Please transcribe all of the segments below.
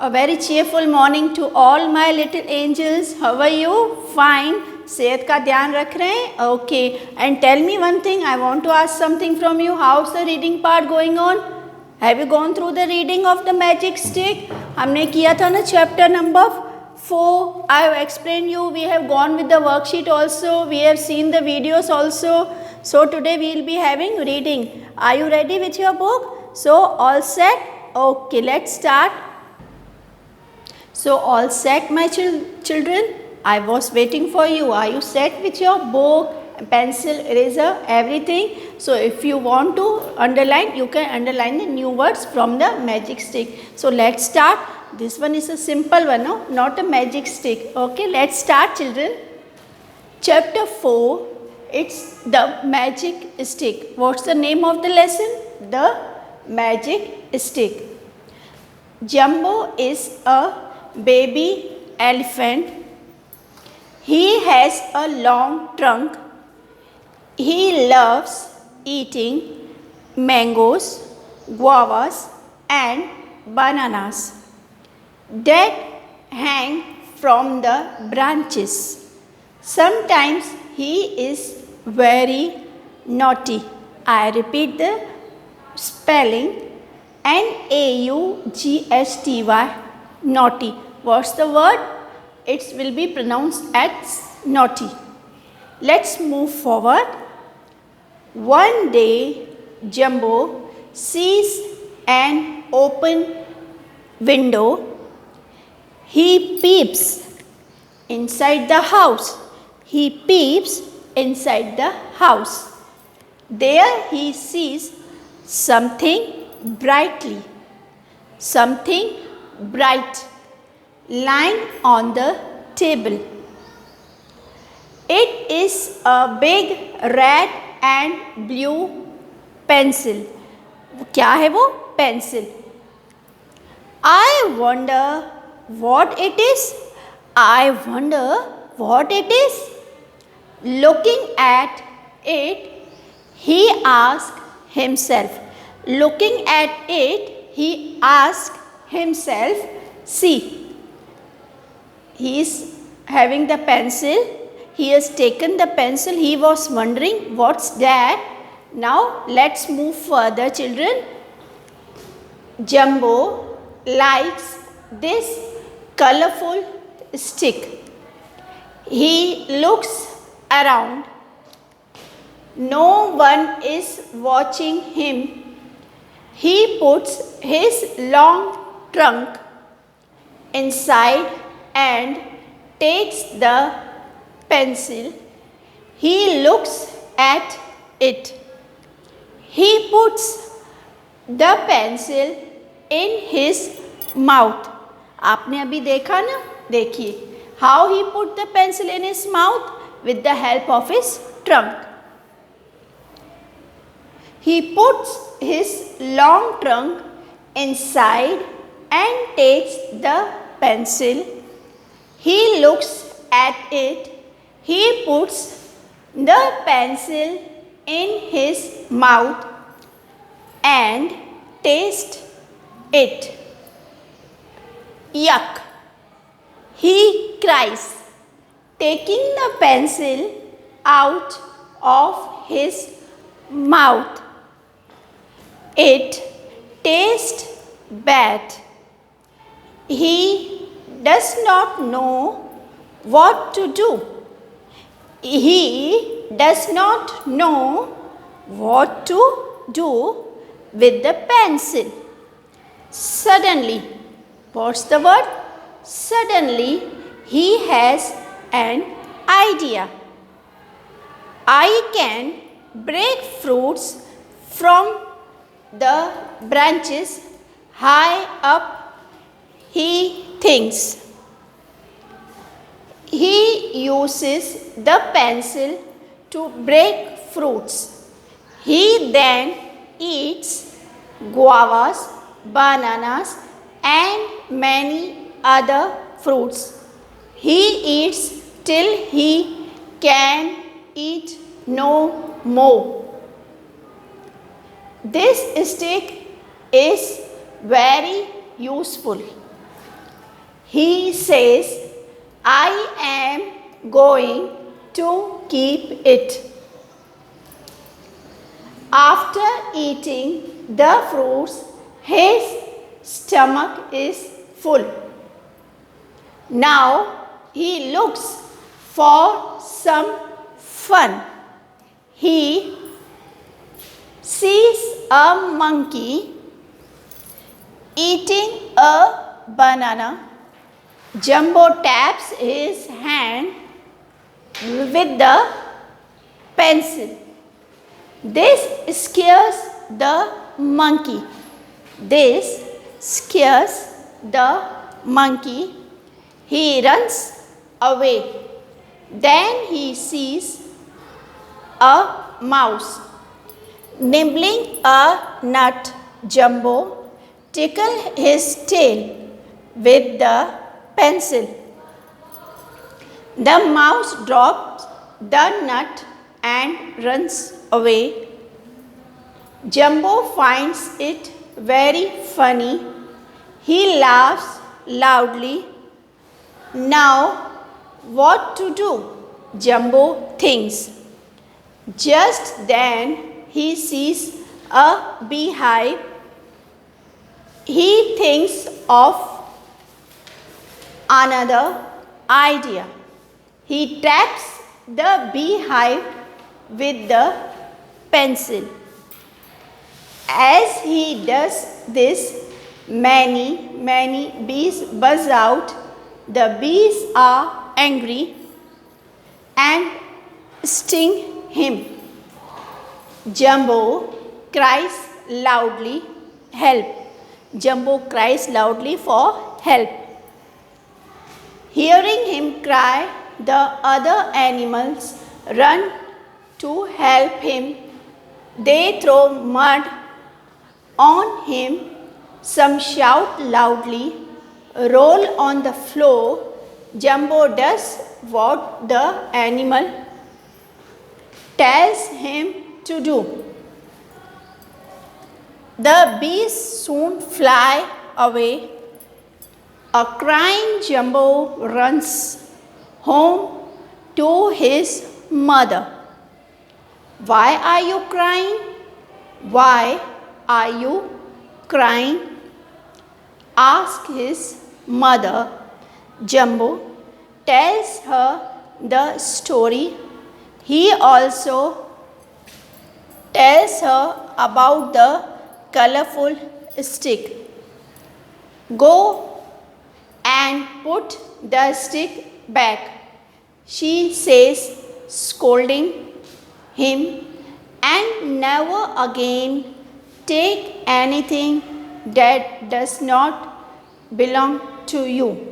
A very cheerful morning to all my little angels. How are you? Fine. सेहत का ध्यान रख रहे हैं? Okay. And tell me one thing. I want to ask something from you. How's the reading part going on? Have you gone through the reading of the magic stick? हमने किया था ना chapter number 4. I have explained you. We have gone with the worksheet also. We have seen the videos also. So today we will be having reading. Are you ready with your book? So all set? Okay. Let's start. So all set, my children? I was waiting for you. Are you set with your book, pencil, eraser, everything? So if you want to underline, you can underline the new words from the magic stick. So let's start. This one is a simple one, no? Not a magic stick. Okay, let's start, children. Chapter 4, it's the magic stick. What's the name of the lesson? The magic stick. Jumbo is a baby elephant. He has a long trunk. He loves eating mangoes, guavas and bananas that hang from the branches. Sometimes he is very naughty. I repeat the spelling, Naughty. Naughty. What's the word? It will be pronounced as naughty. Let's move forward. One day, Jumbo sees an open window. He peeps inside the house. He peeps inside the house. There he sees something brightly. Something bright lying on the table. It is a big red and blue pencil. क्या है वो? Pencil. I wonder what it is. I wonder what it is. Looking at it, he asked himself. Looking at it, he asked himself, see. He is having the pencil. He has taken the pencil. He was wondering what's that. Now let's move further, children. Jumbo likes this colorful stick. He looks around. No one is watching him. He puts his long trunk inside and takes the pencil. He looks at it. He puts the pencil in his mouth. आपने अभी देखा ना? देखिए. How he put the pencil in his mouth? With the help of his trunk. He puts his long trunk inside and takes the pencil. He looks at it. He puts the pencil in his mouth and tastes it. Yuck! He cries, taking the pencil out of his mouth. It tastes bad. He does not know what to do. He does not know what to do with the pencil. Suddenly, what's the word? Suddenly, he has an idea. I can break fruits from the branches high up, he thinks. He uses the pencil to break fruits. He then eats guavas, bananas and many other fruits. He eats till he can eat no more. This stick is very useful. He says, I am going to keep it. After eating the fruits, his stomach is full. Now he looks for some fun. He sees a monkey eating a banana. Jumbo taps his hand with the pencil. This scares the monkey. This scares the monkey. He runs away. Then he sees a mouse nibbling a nut. Jumbo tickles his tail with the pencil. The mouse drops the nut and runs away. Jumbo finds it very funny. He laughs loudly. Now, what to do? Jumbo thinks. Just then, he sees a beehive. He thinks of another idea. He taps the beehive with the pencil. As he does this, many bees buzz out. The bees are angry and sting him. Jumbo cries loudly, help. Jumbo cries loudly for help. Hearing him cry, the other animals run to help him. They throw mud on him. Some shout loudly, roll on the floor. Jumbo does what the animal tells him to do. The bees soon fly away. A crying Jumbo runs home to his mother. Why are you crying? Why are you crying? Asked his mother. Jumbo tells her the story. He also tells her about the colorful stick. Go and put the stick back, she says, scolding him, and never again take anything that does not belong to you.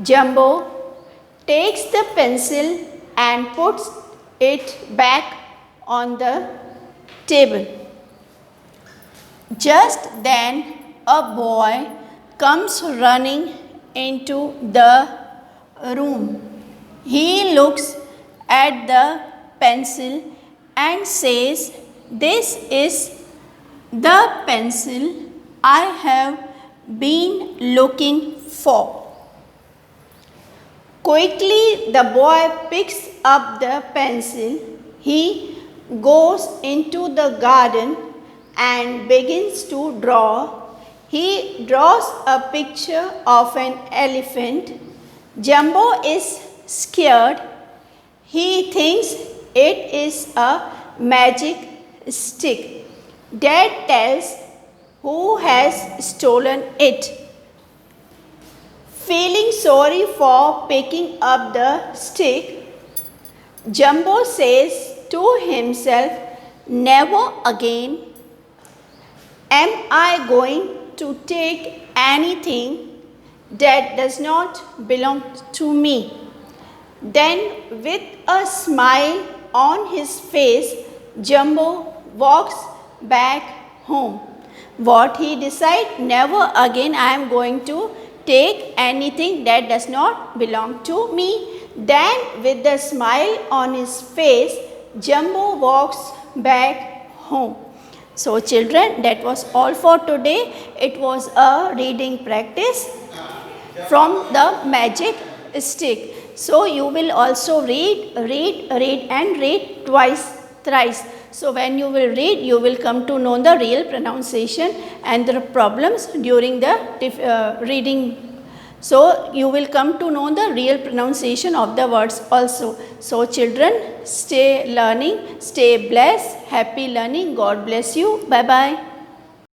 Jumbo takes the pencil and puts it back on the table. Just then a boy comes running into the room. He looks at the pencil and says, "This is the pencil I have been looking for." Quickly the boy picks up the pencil. He goes into the garden and begins to draw. He draws a picture of an elephant. Jumbo is scared. He thinks it is a magic stick. Dad tells who has stolen it. Feeling sorry for picking up the stick, Jumbo says to himself, "Never again am I going to take anything that does not belong to me." Then, with a smile on his face, Jumbo walks back home. What he decides, never again I am going to take anything that does not belong to me. Then, with a smile on his face, Jumbo walks back home. So children, that was all for today. It was a reading practice. from the magic stick. So you will also read and read twice, thrice. So when you will read, you will come to know the real pronunciation and the problems during the reading. So you will come to know the real pronunciation of the words also. So children, stay learning, stay blessed, happy learning. God bless you. Bye bye.